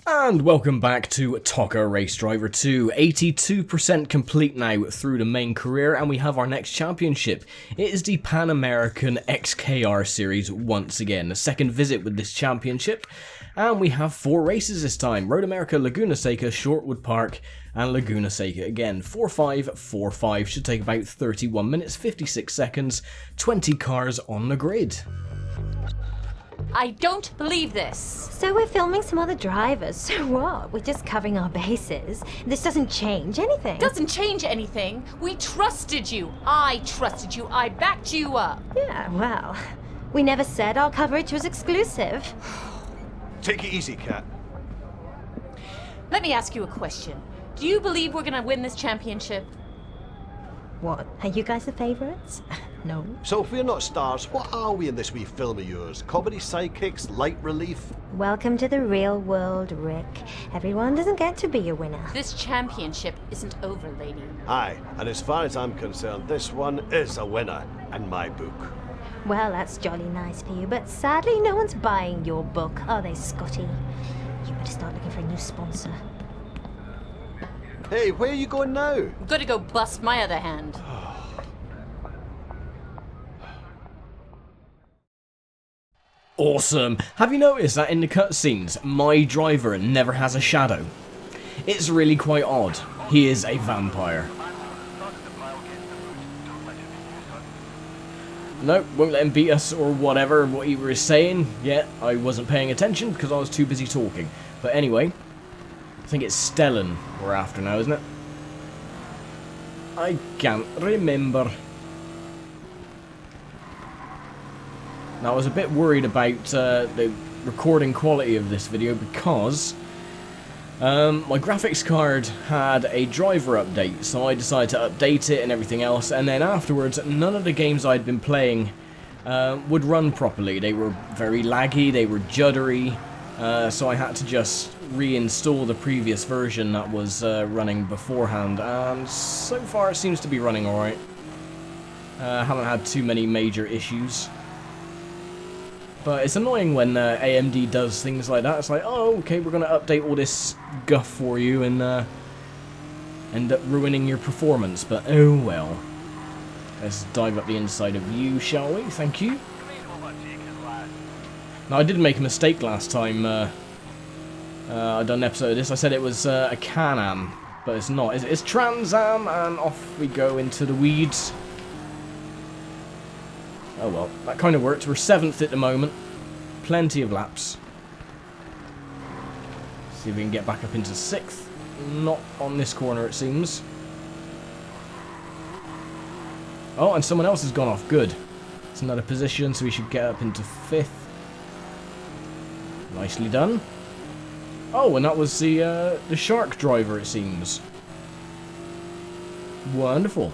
And welcome back to ToCA Race Driver 2, 82% complete now through the main career, and we have our next championship. It is the Pan American XKR Series once again, a second visit with this championship, and we have 4 races this time. Road America, Laguna Seca, Shortwood Park, and Laguna Seca again. 4-5, 4-5, should take about 31 minutes, 56 seconds, 20 cars on the grid. I don't believe this. So we're filming some other drivers, so what? We're just covering our bases. This doesn't change anything. Doesn't change anything. We trusted you. I trusted you. I backed you up. Yeah, well, we never said our coverage was exclusive. Take it easy, Kat. Let me ask you a question. Do you believe we're gonna win this championship? What, are you guys the favourites? No. So if we're not stars, what are we in this wee film of yours? Comedy sidekicks? Light relief? Welcome to the real world, Rick. Everyone doesn't get to be a winner. This championship isn't over, lady. Aye, and as far as I'm concerned, this one is a winner in my book. Well, that's jolly nice for you, but sadly no one's buying your book, are they, Scotty? You better start looking for a new sponsor. Hey, where are you going now? I'm gonna go bust my other hand. Awesome! Have you noticed that in the cutscenes, my driver never has a shadow? It's really quite odd. He is a vampire. Nope, won't let him beat us or whatever, what he was saying. Yeah, I wasn't paying attention because I was too busy talking. But anyway, I think it's Stellan we're after now, isn't it? I can't remember. Now, I was a bit worried about the recording quality of this video because my graphics card had a driver update, so I decided to update it and everything else, and then afterwards none of the games I'd been playing would run properly. They were very laggy, they were juddery, so I had to just reinstall the previous version that was running beforehand, and so far it seems to be running alright. Haven't had too many major issues. But it's annoying when AMD does things like that. It's like, oh, okay, we're going to update all this guff for you and end up ruining your performance. But oh well. Let's dive up the inside of you, shall we? Thank you. Now, I did make a mistake last time I done an episode of this. I said it was a Can-Am, but it's not. It's Trans-Am, and off we go into the weeds. Oh well, that kind of worked. We're 7th at the moment. Plenty of laps. See if we can get back up into 6th. Not on this corner, it seems. Oh, and someone else has gone off. Good. It's another position, so we should get up into 5th. Nicely done. Oh, and that was the shark driver, it seems. Wonderful.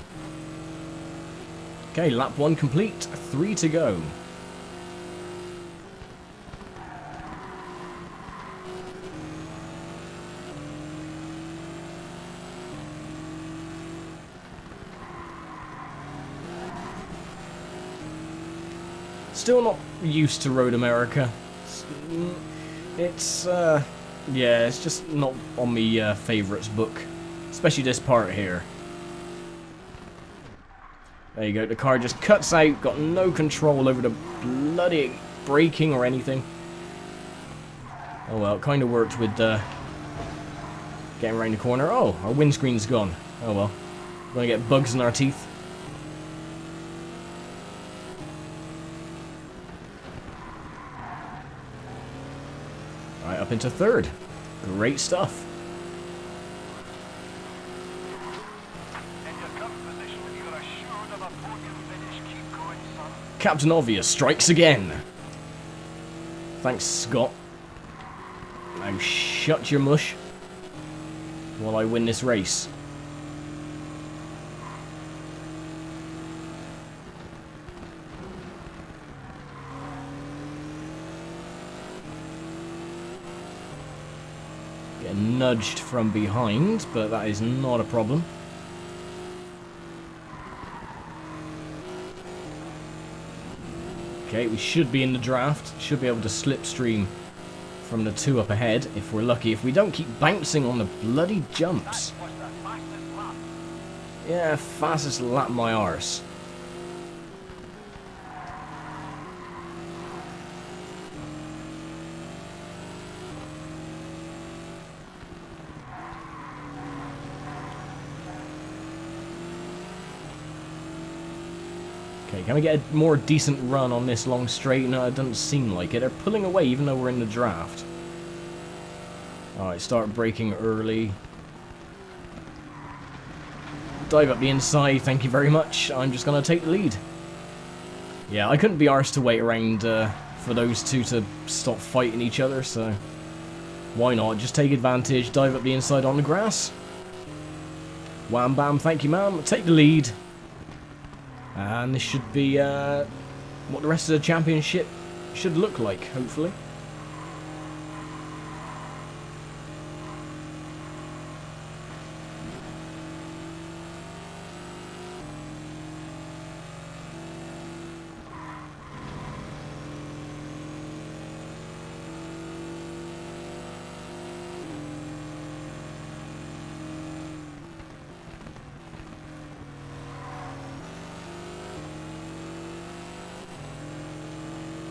Okay, lap 1 complete, 3 to go. Still not used to Road America. It's yeah, it's just not on me favourites book. Especially this part here. There you go, the car just cuts out, got no control over the bloody braking or anything. Oh well, it kind of worked with getting around the corner. Oh, our windscreen's gone. Oh well, we're going to get bugs in our teeth. Alright, up into 3rd. Great stuff. Captain Obvious strikes again. Thanks, Scott. Now shut your mush while I win this race. Getting nudged from behind, but that is not a problem. Okay, we should be in the draft. Should be able to slipstream from the two up ahead, if we're lucky, if we don't keep bouncing on the bloody jumps. Yeah, fastest lap my arse. Okay, can we get a more decent run on this long straight? No, it doesn't seem like it. They're pulling away even though we're in the draft. Alright, start braking early. Dive up the inside, thank you very much. I'm just going to take the lead. Yeah, I couldn't be arsed to wait around for those two to stop fighting each other, so why not? Just take advantage, dive up the inside on the grass. Wham bam, thank you ma'am. Take the lead. And this should be what the rest of the championship should look like, hopefully.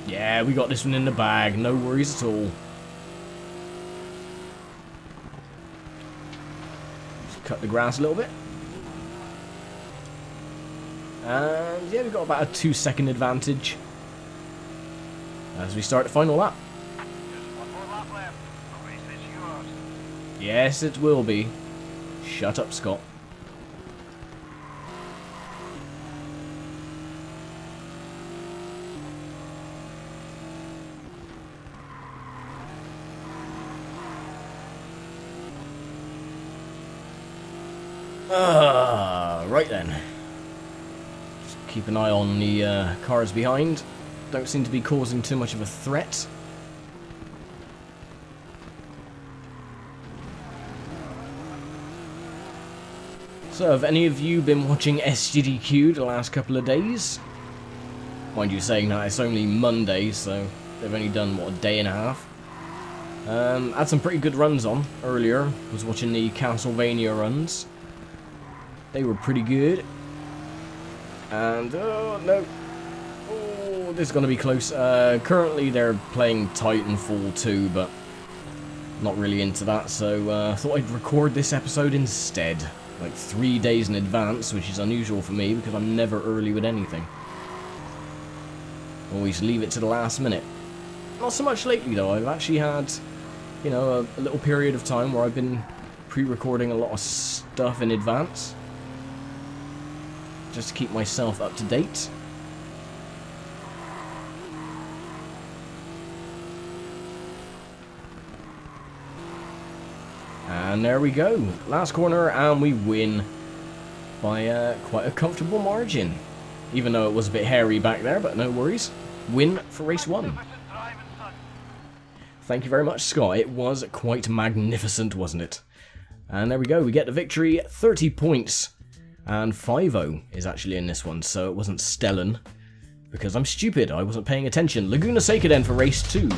Yeah, we got this one in the bag, no worries at all. Just cut the grass a little bit. And yeah, we've got about a 2-second advantage as we start the final lap. Yes, it will be. Shut up, Scott. Right then. Just keep an eye on the cars behind. Don't seem to be causing too much of a threat. So, have any of you been watching SGDQ the last couple of days? Mind you saying that, it's only Monday, so they've only done, what, a day and a half? Had some pretty good runs on earlier. Was watching the Castlevania runs. They were pretty good. And, oh, no. Oh, this is going to be close. Currently, they're playing Titanfall 2, but not really into that, so thought I'd record this episode instead. Like 3 days in advance, which is unusual for me, because I'm never early with anything. Always leave it to the last minute. Not so much lately, though. I've actually had, you know, a little period of time where I've been pre-recording a lot of stuff in advance. Just to keep myself up to date. And there we go. Last corner and we win by quite a comfortable margin. Even though it was a bit hairy back there, but no worries. Win for race 1. Thank you very much, Scott. It was quite magnificent, wasn't it? And there we go. We get the victory. 30 points. And 5-0 is actually in this one, so it wasn't Stellan. Because I'm stupid, I wasn't paying attention. Laguna Seca then for race 2.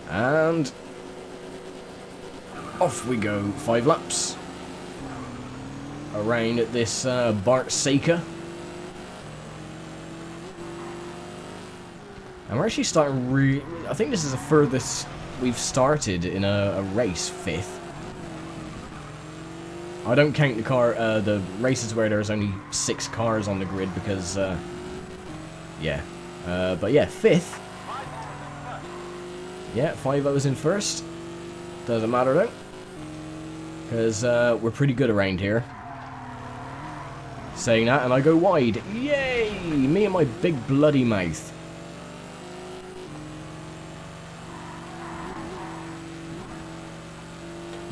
And off we go. 5 laps. Around at this Bart Seca. And we're actually starting I think this is the furthest we've started in a race, 5th. I don't count the races where there's only 6 cars on the grid because, yeah. But yeah, 5th. Yeah, 5-0's in first. Doesn't matter though. Because we're pretty good around here. Saying that, and I go wide. Yay! Me and my big bloody mouth.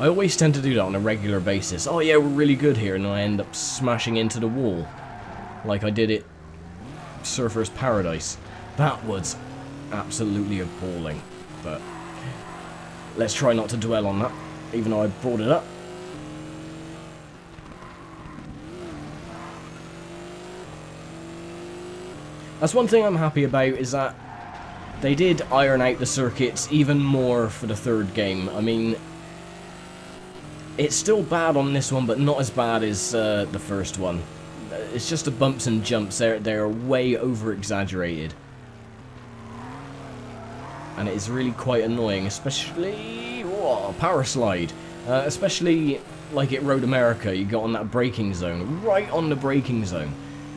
I always tend to do that on a regular basis. Oh yeah, we're really good here, and I end up smashing into the wall. Like I did at Surfer's Paradise. That was absolutely appalling. But let's try not to dwell on that, even though I brought it up. That's one thing I'm happy about, is that They did iron out the circuits even more for the third game. I mean, it's still bad on this one, but not as bad as the first one. It's just the bumps and jumps. They're way over-exaggerated. And it is really quite annoying, especially... Whoa, power slide. Especially like at Road America, you got on that braking zone, right on the braking zone,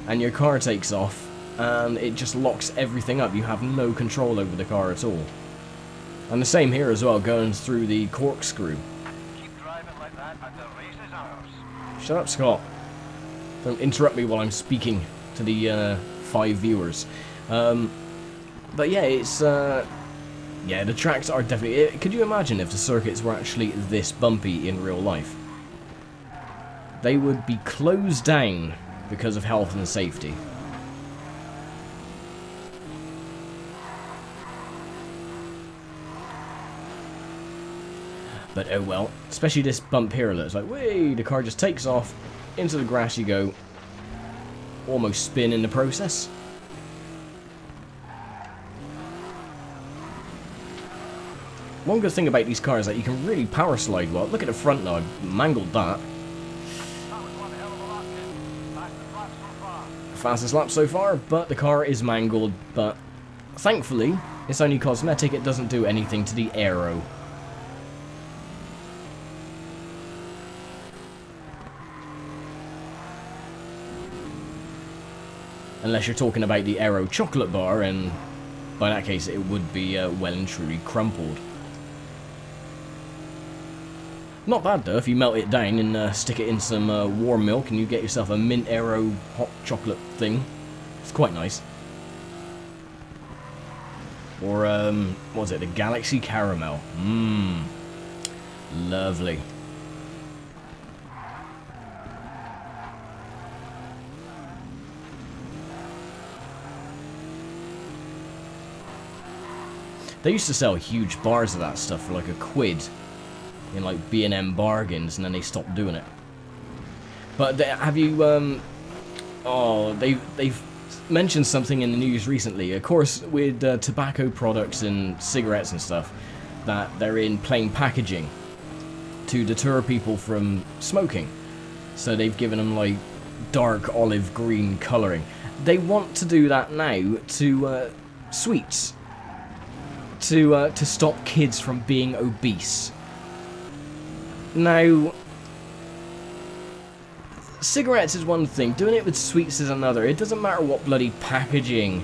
and your car takes off, and it just locks everything up. You have no control over the car at all. And the same here as well, going through the corkscrew. Keep driving like that and the race is ours. Shut up, Scott. Don't interrupt me while I'm speaking to the 5 viewers. But yeah, it's... yeah, the tracks are definitely... Could you imagine if the circuits were actually this bumpy in real life? They would be closed down because of health and safety. But oh well. Especially this bump here, looks like, whee, the car just takes off, into the grass you go, almost spin in the process. One good thing about these cars is that you can really power slide well. Look at the front now, I've mangled that. Fastest lap so far, but the car is mangled, but thankfully, it's only cosmetic, it doesn't do anything to the aero. Unless you're talking about the aero chocolate bar, and by that case it would be well and truly crumpled. Not bad though, if you melt it down and stick it in some warm milk and you get yourself a mint aero hot chocolate thing. It's quite nice. Or, what was it, the Galaxy Caramel. Mmm. Lovely. They used to sell huge bars of that stuff for like £1 in like B&M bargains, and then they stopped doing it. But have you oh, they've mentioned something in the news recently, of course, with tobacco products and cigarettes and stuff, that they're in plain packaging to deter people from smoking. So they've given them like dark olive green colouring. They want to do that now to sweets, to stop kids from being obese. Now, cigarettes is one thing, doing it with sweets is another. It doesn't matter what bloody packaging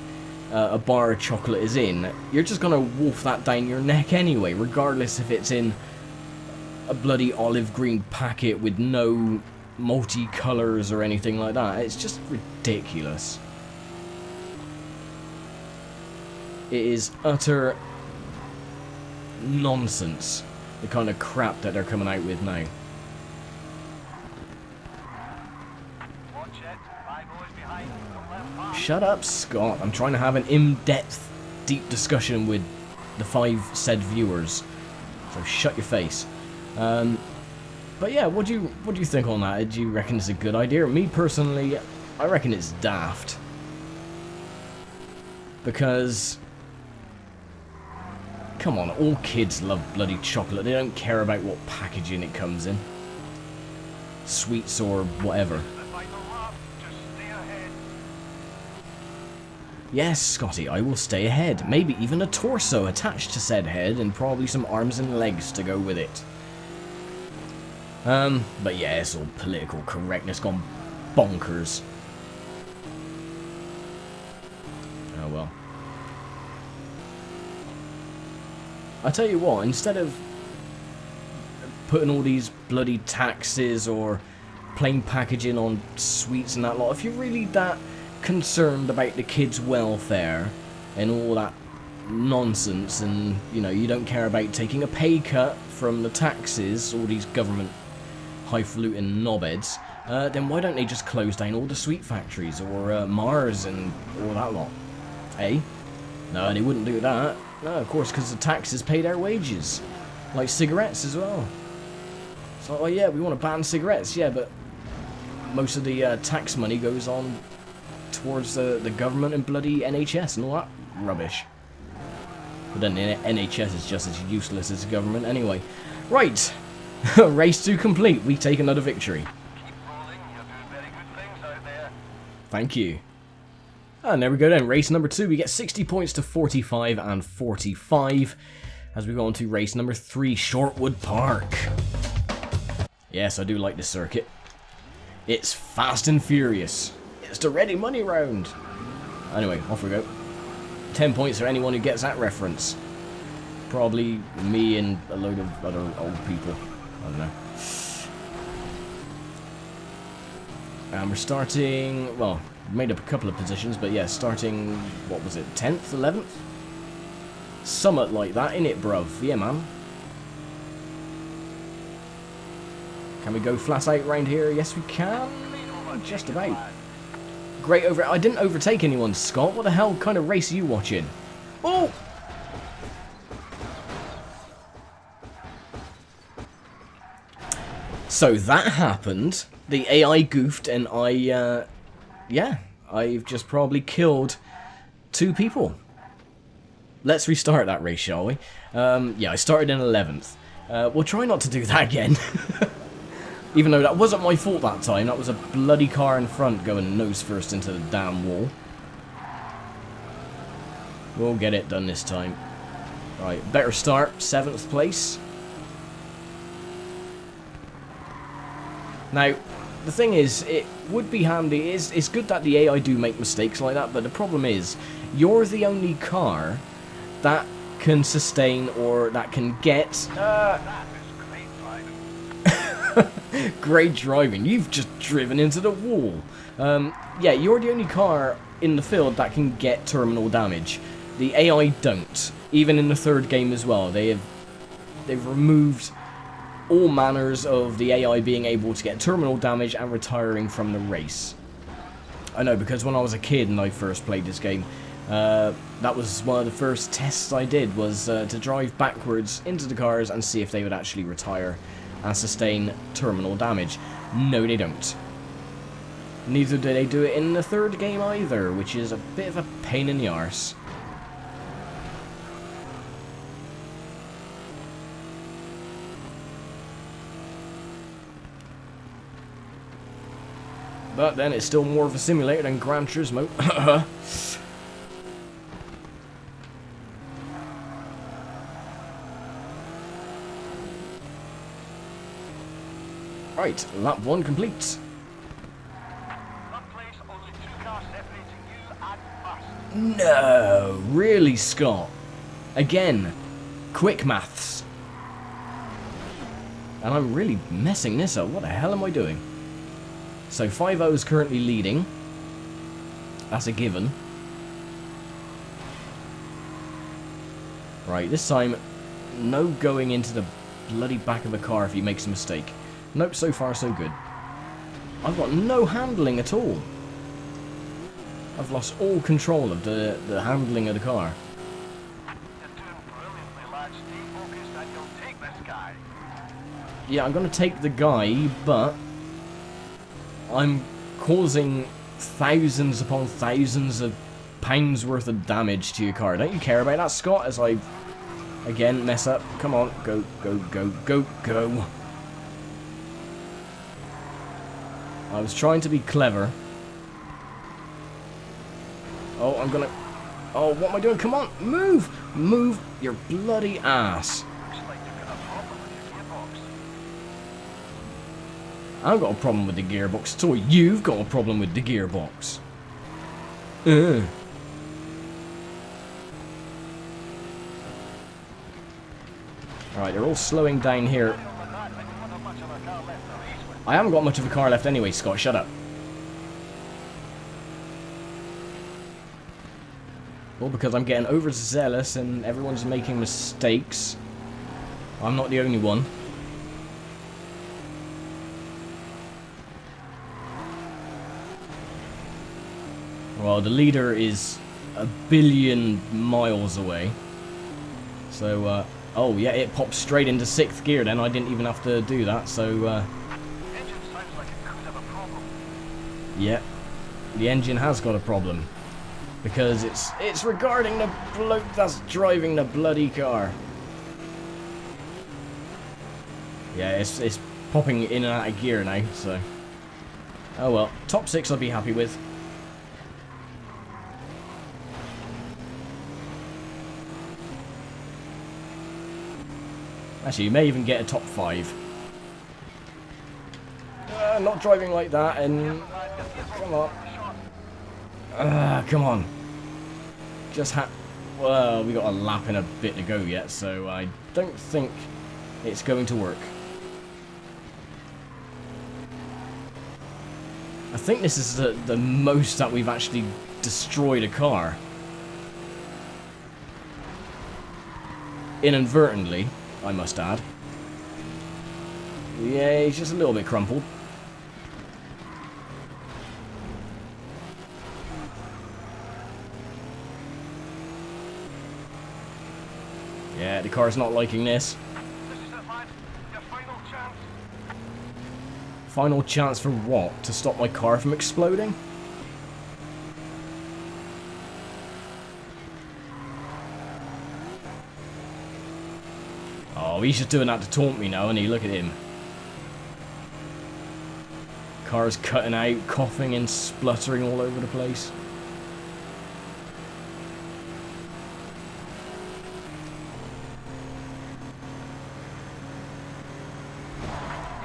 a bar of chocolate is in, you're just gonna wolf that down your neck anyway, regardless if it's in a bloody olive green packet with no multi-colours or anything like that. It's just ridiculous. It is utter nonsense, the kind of crap that they're coming out with now. Shut up, Scott. I'm trying to have an in-depth, deep discussion with the 5 said viewers. So shut your face. But yeah, what do you think on that? Do you reckon it's a good idea? Me personally, I reckon it's daft. Because, come on, all kids love bloody chocolate. They don't care about what packaging it comes in. Sweets or whatever. Yes, Scotty, I will stay ahead. Maybe even a torso attached to said head, and probably some arms and legs to go with it. But yeah, it's all political correctness gone bonkers. Oh well. I tell you what, instead of putting all these bloody taxes or plain packaging on sweets and that lot, if you're really that concerned about the kids' welfare and all that nonsense, and you know, you don't care about taking a pay cut from the taxes, all these government highfalutin knobheads, then why don't they just close down all the sweet factories or Mars and all that lot? Eh? No, they wouldn't do that. No, of course, because the taxes pay their wages. Like cigarettes as well. It's like, oh yeah, we want to ban cigarettes, yeah, but most of the tax money goes on towards the government and bloody NHS and all that rubbish. But then the NHS is just as useless as the government anyway. Right, race 2 complete. We take another victory. Keep rolling, you're doing very good things out there. Thank you. And there we go then, race number 2. We get 60 points to 45 and 45 as we go on to race number 3, Shortwood Park. Yes, I do like this circuit. It's fast and furious. It's the ready money round. Anyway, off we go. 10 points for anyone who gets that reference. Probably me and a load of other old people. I don't know. And we're starting, well, made up a couple of positions, but yeah, starting, what was it, 10th, 11th? Somewhat like that, innit, bruv? Yeah, man. Can we go flat out round here? Yes, we can. Just about. Great over... I didn't overtake anyone, Scott. What the hell kind of race are you watching? Oh! So that happened. The AI goofed and yeah, I've just probably killed 2 people. Let's restart that race, shall we? Yeah, I started in 11th. We'll try not to do that again. Even though that wasn't my fault that time. That was a bloody car in front going nose first into the damn wall. We'll get it done this time. Right, better start. 7th place. Now, the thing is, it would be handy. It's good that the AI do make mistakes like that, but the problem is, you're the only car that can sustain or that can get... That is great driving. Great driving. You've just driven into the wall. Yeah, you're the only car in the field that can get terminal damage. The AI don't. Even in the 3rd game as well. They've removed all manners of the AI being able to get terminal damage and retiring from the race. I know, because when I was a kid and I first played this game, that was one of the first tests I did, was to drive backwards into the cars and see if they would actually retire and sustain terminal damage. No, they don't. Neither do they do it in the 3rd game either, which is a bit of a pain in the arse. But then it's still more of a simulator than Gran Turismo. Right, lap 1 complete. Third place, only 2 cars separating you and first. No, really, Scott? Again, quick maths. And I'm really messing this up. What the hell am I doing? So 5-0 is currently leading. That's a given. Right, this time, no going into the bloody back of the car if he makes a mistake. Nope, so far so good. I've got no handling at all. I've lost all control of the handling of the car. You're doing brilliantly, lads. Stay focused and you'll take this guy. Yeah, I'm going to take the guy, but I'm causing thousands upon thousands of pounds worth of damage to your car. Don't you care about that, Scott? As I, again, mess up. Come on, go, go, go, go, go. I was trying to be clever. Oh, I'm gonna... Oh, what am I doing? Come on, move! Move your bloody ass. Looks like you've got a problem with your gearbox. I've got a problem with the gearbox at all. You've got a problem with the gearbox. Alright, they're all slowing down here. I haven't got much of a car left anyway, Scott. Shut up. Well, because I'm getting overzealous and everyone's making mistakes. I'm not the only one. Well, the leader is a billion miles away. So, oh yeah, it popped straight into 6th gear then. I didn't even have to do that, so, Engine sounds like it could have a problem. yeah. The engine has got a problem. because it's regarding the bloke that's driving the bloody car. Yeah, it's popping in and out of gear now, so... Oh well, top 6 I'll be happy with. Actually, you may even get a top 5. Not driving like that, and... Come on. Come on. Well, we got a lap and a bit to go yet, so I don't think it's going to work. I think this is the most that we've actually destroyed a car. Inadvertently, I must add. Yeah, he's just a little bit crumpled. Yeah, the car's not liking this. This is it, lad. Your final chance. Final chance for what? To stop my car from exploding? Oh, he's just doing that to taunt me now, isn't he? Look at him. Car's cutting out, coughing and spluttering all over the place.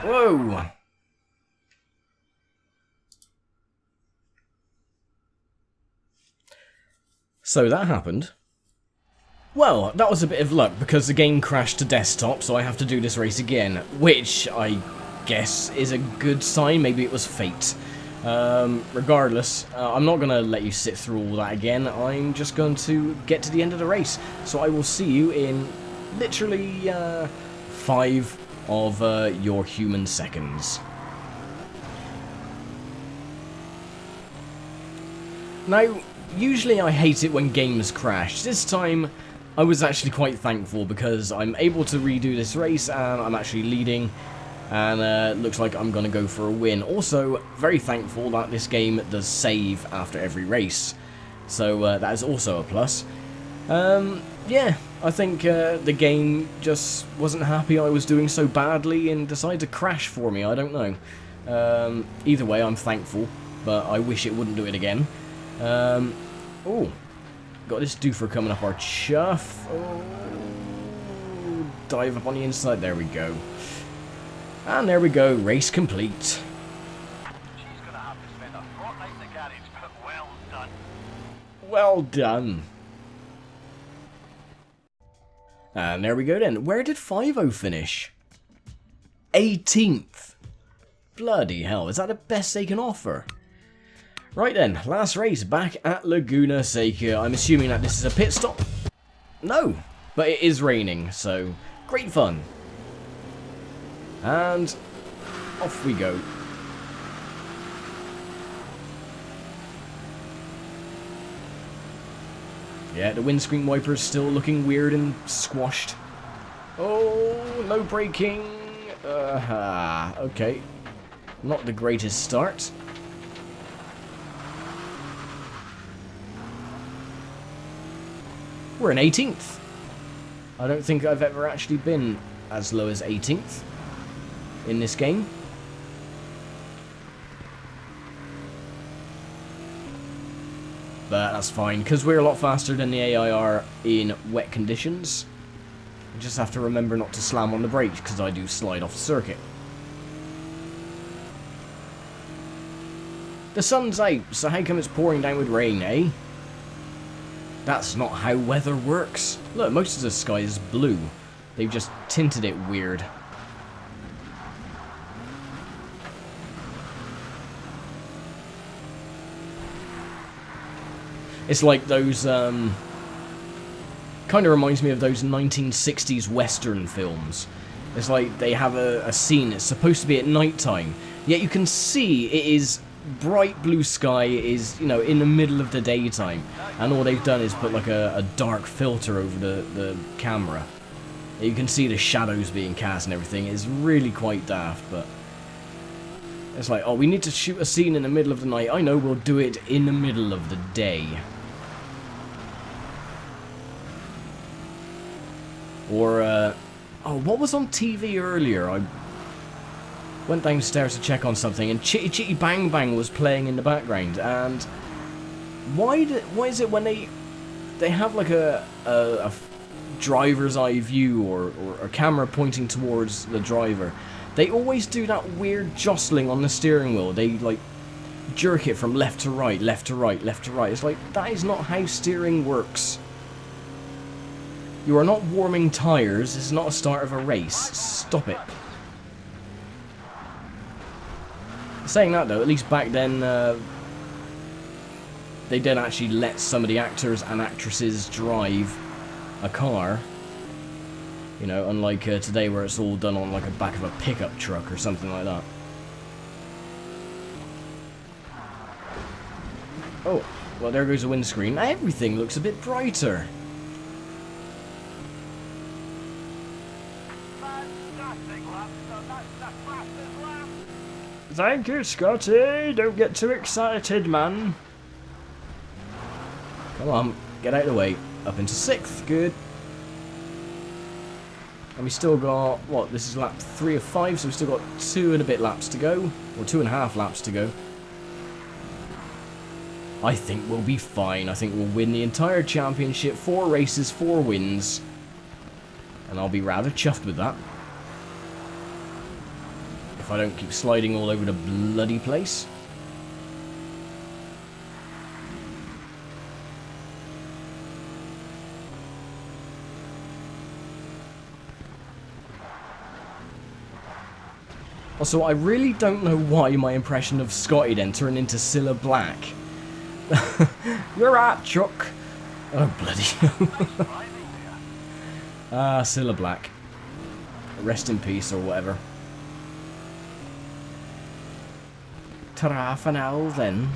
Whoa! So that happened. Well, that was a bit of luck because the game crashed to desktop, so I have to do this race again, which I guess is a good sign. Maybe it was fate. Regardless, I'm not going to let you sit through all that again. I'm just going to get to the end of the race. So I will see you in literally 5 of your human seconds. Now, usually I hate it when games crash. This time I was actually quite thankful because I'm able to redo this race and I'm actually leading, and looks like I'm going to go for a win. Also, very thankful that this game does save after every race, so that is also a plus. Yeah, I think the game just wasn't happy I was doing so badly and decided to crash for me. I don't know. Either way, I'm thankful, but I wish it wouldn't do it again. Oh, got this doofer coming up our chuff. Oh, dive up on the inside. There we go. And there we go. Race complete. She's gonna have to spend a fortnight in the garage, but well done. Well done. And there we go then. Where did 5-0 finish? 18th. Bloody hell, is that the best they can offer? Right then, last race back at Laguna Seca. I'm assuming that this is a pit stop. No, but it is raining, so great fun. And off we go. Yeah, the windscreen wiper's still looking weird and squashed. Oh, no braking. Okay. Not the greatest start. We're in 18th. I don't think I've ever actually been as low as 18th in this game. But that's fine, because we're a lot faster than the AI are in wet conditions. You just have to remember not to slam on the brakes, because I do slide off the circuit. The sun's out, so how come it's pouring down with rain, eh? That's not how weather works. Look, most of the sky is blue. They've just tinted it weird. It's like those, kind of reminds me of those 1960s Western films. It's like they have a scene, it's supposed to be at night time, yet you can see it is bright blue sky, it is, you know, in the middle of the daytime, and all they've done is put like a dark filter over the camera. You can see the shadows being cast and everything. It's really quite daft, but it's like, oh, we need to shoot a scene in the middle of the night. I know, we'll do it in the middle of the day. Or, oh, what was on TV earlier? I went downstairs to check on something, and Chitty Chitty Bang Bang was playing in the background. And why is it when they have like a driver's eye view or a camera pointing towards the driver, they always do that weird jostling on the steering wheel. They like jerk it from left to right, left to right, left to right. It's like, that is not how steering works. You are not warming tyres. This is not a start of a race. Stop it. Saying that though, at least back then they did actually let some of the actors and actresses drive a car. You know, unlike today where it's all done on like the back of a pickup truck or something like that. Oh, well there goes the windscreen. Everything looks a bit brighter. Fantastic lap. So that's the fastest lap. Thank you, Scotty. Don't get too excited, man. Come on, get out of the way. Up into 6th, good. And we still got, what, this is lap 3 of 5, so we've still got 2 and a bit laps to go. Or 2.5 laps to go. I think we'll be fine. I think we'll win the entire championship. 4 races, 4 wins. And I'll be rather chuffed with that. If I don't keep sliding all over the bloody place. Also, I really don't know why my impression of Scotty then turned into Cilla Black. You're right, Chuck. Oh, bloody. Ah, Cilla Black. Rest in peace, or whatever. Ta-ra for now, then.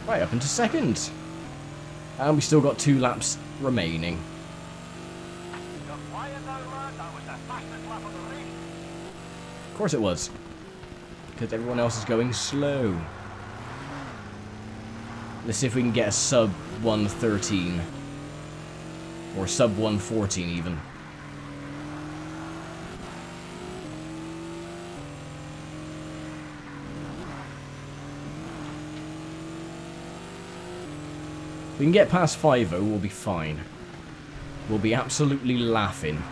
Right, up into 2nd. And we still got 2 laps remaining. You're quiet now, lad. That was the fastest lap of the race. Of course it was. Because everyone else is going slow. Let's see if we can get a sub 113. Or sub 114 even. If we can get past 5-0, we'll be fine. We'll be absolutely laughing.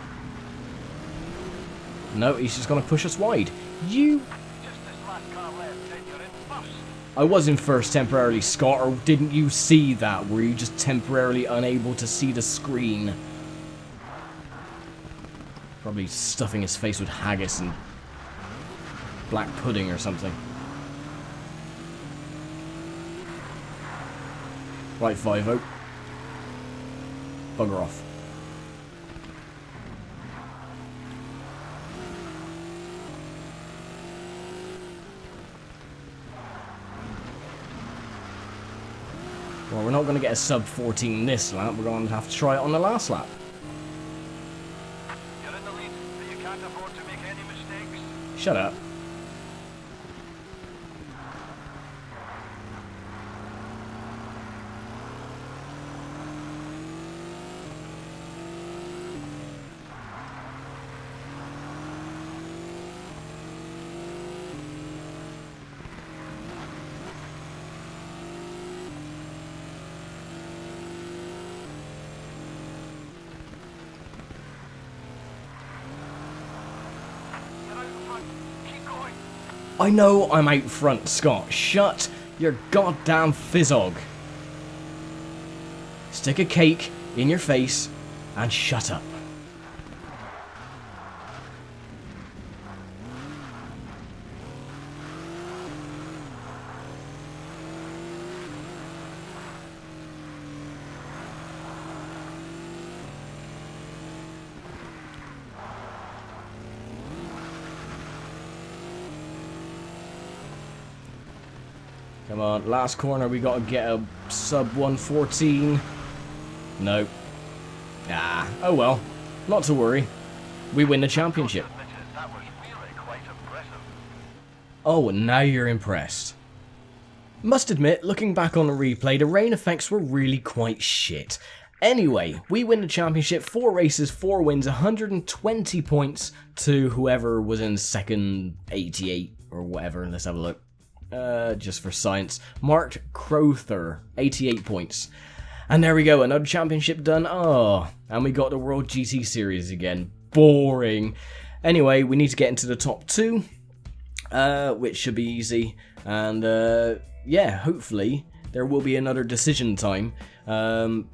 No, he's just going to push us wide. You... Just this last car left, then you're in first. I was in first temporarily, Scott, or didn't you see that? Were you just temporarily unable to see the screen? Probably stuffing his face with haggis and black pudding or something. Right, 5-0. Bugger off. Well, we're not going to get a sub 14 this lap. We're going to have to try it on the last lap. You're in the lead, but you can't afford to make any mistakes. Shut up. You're out in front. Keep going. I know I'm out front, Scott. Shut your goddamn fizzog. Stick a cake in your face and shut up. Come on, last corner, we gotta get a sub 114. No. Ah, oh well. Not to worry. We win the championship. That was really quite impressive. Oh, now you're impressed. Must admit, looking back on the replay, the rain effects were really quite shit. Anyway, we win the championship, 4 races, 4 wins, 120 points to whoever was in second, 88 or whatever. Let's have a look. Just for science. Mark Crowther, 88 points. And there we go, another championship done. Oh, and we got the World GT Series again. Boring. Anyway, we need to get into the top 2, which should be easy. And yeah, hopefully there will be another decision time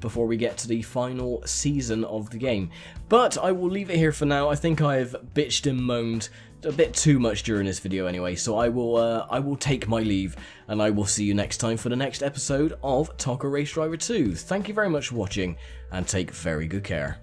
before we get to the final season of the game. But I will leave it here for now. I think I've bitched and moaned a bit too much during this video anyway, so I will take my leave, and I will see you next time for the next episode of ToCA Race Driver 2. Thank you very much for watching, and take very good care.